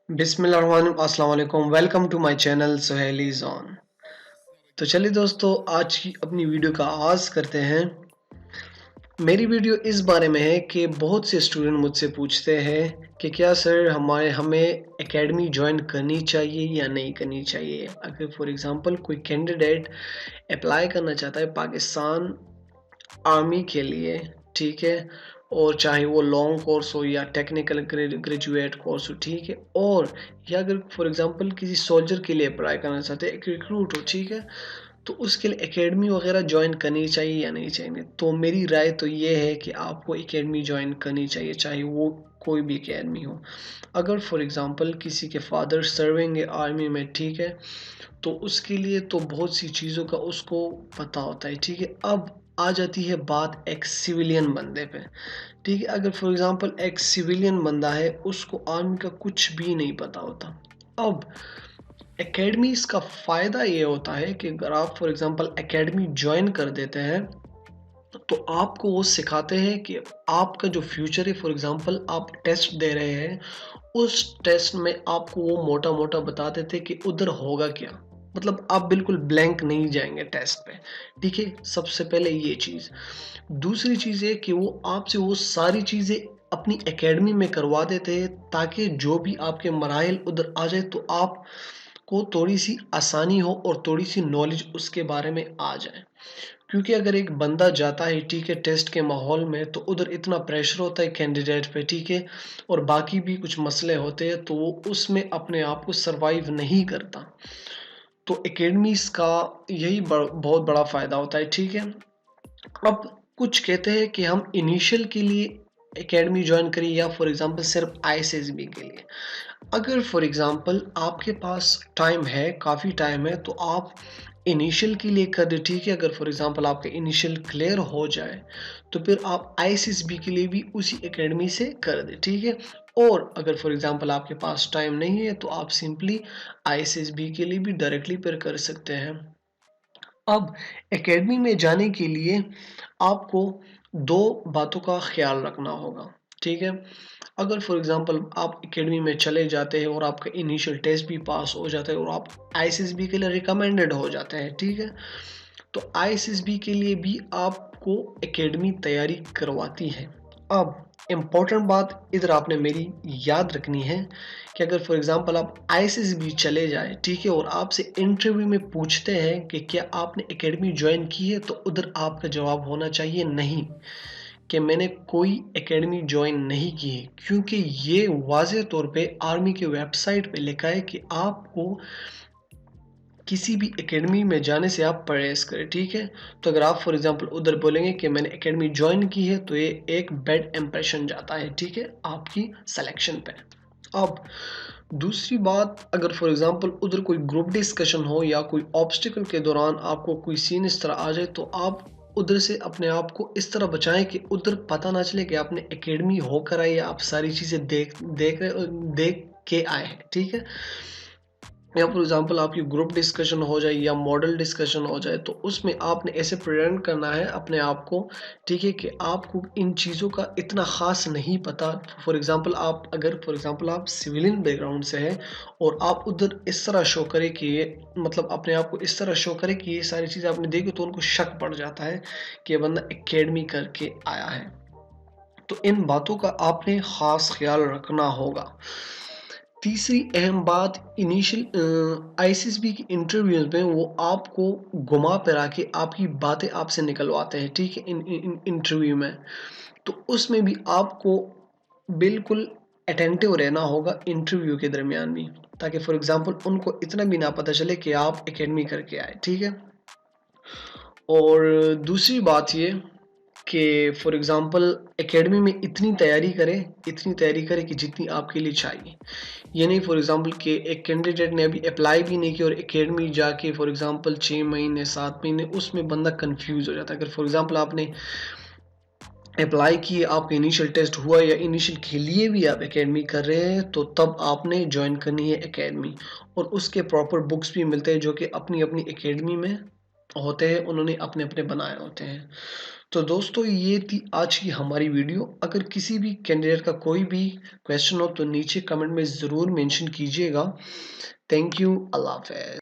अस्सलाम वालेकुम। Welcome to my channel Suheli zone. तो चलिए दोस्तों, आज की अपनी वीडियो का आगाज़ करते हैं। मेरी वीडियो इस बारे में है कि बहुत से स्टूडेंट मुझसे पूछते हैं कि क्या सर हमें एकेडमी जॉइन करनी चाहिए या नहीं करनी चाहिए। अगर फॉर एग्ज़ाम्पल कोई कैंडिडेट अप्लाई करना चाहता है पाकिस्तान आर्मी के लिए, ठीक है? और चाहे वो लॉन्ग कोर्स हो या टेक्निकल ग्रेजुएट कोर्स हो, ठीक है? और या अगर फॉर एग्ज़ाम्पल किसी सोल्जर के लिए अप्लाई करना चाहते हैं, एक रिक्रूट हो, ठीक है? तो उसके लिए एकेडमी वगैरह जॉइन करनी चाहिए या नहीं चाहिए? तो मेरी राय तो ये है कि आपको एकेडमी जॉइन करनी चाहिए, चाहे वो कोई भी एकेडमी हो। अगर फॉर एग्ज़ाम्पल किसी के फादर सर्विंग है आर्मी में, ठीक है? तो उसके लिए तो बहुत सी चीज़ों का उसको पता होता है, ठीक है? अब आ जाती है बात एक सिविलियन बंदे पे, ठीक है? अगर फॉर एग्ज़ाम्पल एक सिविलियन बंदा है, उसको आर्मी का कुछ भी नहीं पता होता। अब एकेडमीज़ का फ़ायदा ये होता है कि अगर आप फॉर एग्ज़ाम्पल एकेडमी जॉइन कर देते हैं, तो आपको वो सिखाते हैं कि आपका जो फ्यूचर है, फॉर एग्ज़ाम्पल आप टेस्ट दे रहे हैं, उस टेस्ट में आपको वो मोटा-मोटा बता देते हैं कि उधर होगा क्या। मतलब आप बिल्कुल ब्लैंक नहीं जाएँगे टेस्ट पे, ठीक है? सबसे पहले ये चीज़। दूसरी चीज़ ये कि वो आपसे वो सारी चीज़ें अपनी एकेडमी में करवा देते हैं, ताकि जो भी आपके मराहिल उधर आ जाए तो आपको थोड़ी-सी आसानी हो और थोड़ी-सी नॉलेज उसके बारे में आ जाए। क्योंकि अगर एक बंदा जाता है, ठीक है, टेस्ट के माहौल में, तो उधर इतना प्रेशर होता है कैंडिडेट पे, ठीक है, और बाकी भी कुछ मसले होते हैं, तो वो उसमें अपने आप को सर्वाइव नहीं करता। तो एकेडमीज़ का यही बहुत बड़ा फ़ायदा होता है, ठीक है। अब कुछ कहते हैं कि हम इनिशियल के लिए एकेडमी जॉइन करें या फॉर एग्जांपल सिर्फ आईएसएसबी के लिए। अगर फॉर एग्जांपल आपके पास टाइम है, काफ़ी टाइम है, तो आप इनिशियल के लिए कर दें, ठीक है? अगर फॉर एग्जांपल आपका इनिशियल क्लियर हो जाए, तो फिर आप आईएसएसबी के लिए भी उसी एकेडमी से कर दें, ठीक है? और अगर फॉर एग्जांपल आपके पास टाइम नहीं है, तो आप सिंपली आईएसएसबी के लिए भी डायरेक्टली फिर कर सकते हैं। अब एकेडमी में जाने के लिए आपको 2 बातों का ख़्याल रखना होगा, ठीक है? अगर फ़ॉर एग्ज़ाम्पल आप एकेडमी में चले जाते हैं और आपका इनिशियल टेस्ट भी पास हो जाता है और आप आईएसएसबी के लिए रिकमेंडेड हो जाते हैं, ठीक है? तो आईएसएसबी के लिए भी आपको एकेडमी तैयारी करवाती है। अब इम्पोर्टेंट बात इधर आपने मेरी याद रखनी है कि अगर फॉर एग्ज़ाम्पल आप आईएसएसबी चले जाएँ, ठीक है? और आपसे इंटरव्यू में पूछते हैं कि क्या आपने एकेडमी जॉइन की है? तो उधर आपका जवाब होना चाहिए नहीं, कि मैंने कोई एकेडमी जॉइन नहीं की है। क्योंकि ये वाज़ेह तौर पे आर्मी की वेबसाइट पे लिखा है कि आपको किसी भी एकेडमी में जाने से आप परहेज़ करें, ठीक है? तो अगर आप फॉर एग्ज़ाम्पल उधर बोलेंगे कि मैंने एकेडमी जॉइन की है, तो ये एक बैड इंप्रेशन जाता है, ठीक है? आपकी सिलेक्शन पे। अब दूसरी बात, अगर फॉर एग्ज़ाम्पल उधर कोई ग्रुप डिस्कशन हो या कोई ऑब्स्टिकल के दौरान आपको कोई सीन इस तरह आ जाए, तो आप उधर से अपने आप को इस तरह बचाएँ कि उधर पता ना चले कि आपने एकेडमी होकर आए या आप सारी चीज़ें देख के आए हैं, ठीक है? या फॉर एग्ज़ाम्पल आपकी ग्रुप डिस्कशन हो जाए या मॉडल डिस्कशन हो जाए, तो उसमें आपने ऐसे प्रेज़ेंट करना है अपने आप को, ठीक है, कि आपको इन चीज़ों का इतना ख़ास नहीं पता। फॉर एग्ज़ाम्पल आप अगर फॉर एग्ज़ाम्पल आप सिविलियन बैकग्राउंड से हैं और आप उधर इस तरह शो करें कि ये मतलब अपने आप को इस तरह शो करें कि ये सारी चीज़ें आपने देखी, तो उनको शक पड़ जाता है कि ये बंदा एकेडमी करके आया है। तो इन बातों का आपने ख़ास ख़्याल रखना होगा। तीसरी अहम बात, आईएसएसबी की इंटरव्यूज़ में वो आपको घुमा-फिरा के आपकी बातें आपसे निकलवाते हैं, ठीक है? इन इंटरव्यू में। तो उसमें भी आपको बिल्कुल अटेंटिव रहना होगा इंटरव्यू के दरमियान भी, ताकि फॉर एग्ज़ाम्पल उनको इतना भी ना पता चले कि आप एकेडमी करके आए, ठीक है? और दूसरी बात ये कि फॉर एग्ज़ाम्पल एकेडमी में इतनी तैयारी करें कि जितनी आपके लिए चाहिए। ये नहीं फॉर एग्ज़ाम्पल कि एक कैंडिडेट ने अभी अप्लाई भी नहीं किया और एकेडमी जाके फॉर एग्ज़ाम्पल 6 महीने, 7 महीने उसमें बंदा कन्फ्यूज़ हो जाता है। अगर फॉर एग्ज़ाम्पल आपने अप्लाई किए, आपका इनिशियल टेस्ट हुआ या इनिशियल के लिए भी आप एकेडमी कर रहे हैं, तो तब आपने जॉइन करनी है एकेडमी, और उसके प्रॉपर बुक्स भी मिलते हैं जो कि अपनी-अपनी एकेडमी में होते हैं, उन्होंने अपने-अपने बनाए होते हैं। तो दोस्तों ये थी आज की हमारी वीडियो। अगर किसी भी कैंडिडेट का कोई भी क्वेश्चन हो तो नीचे कमेंट में ज़रूर मेंशन कीजिएगा। Thank you. अल्लाह हाफ़िज़।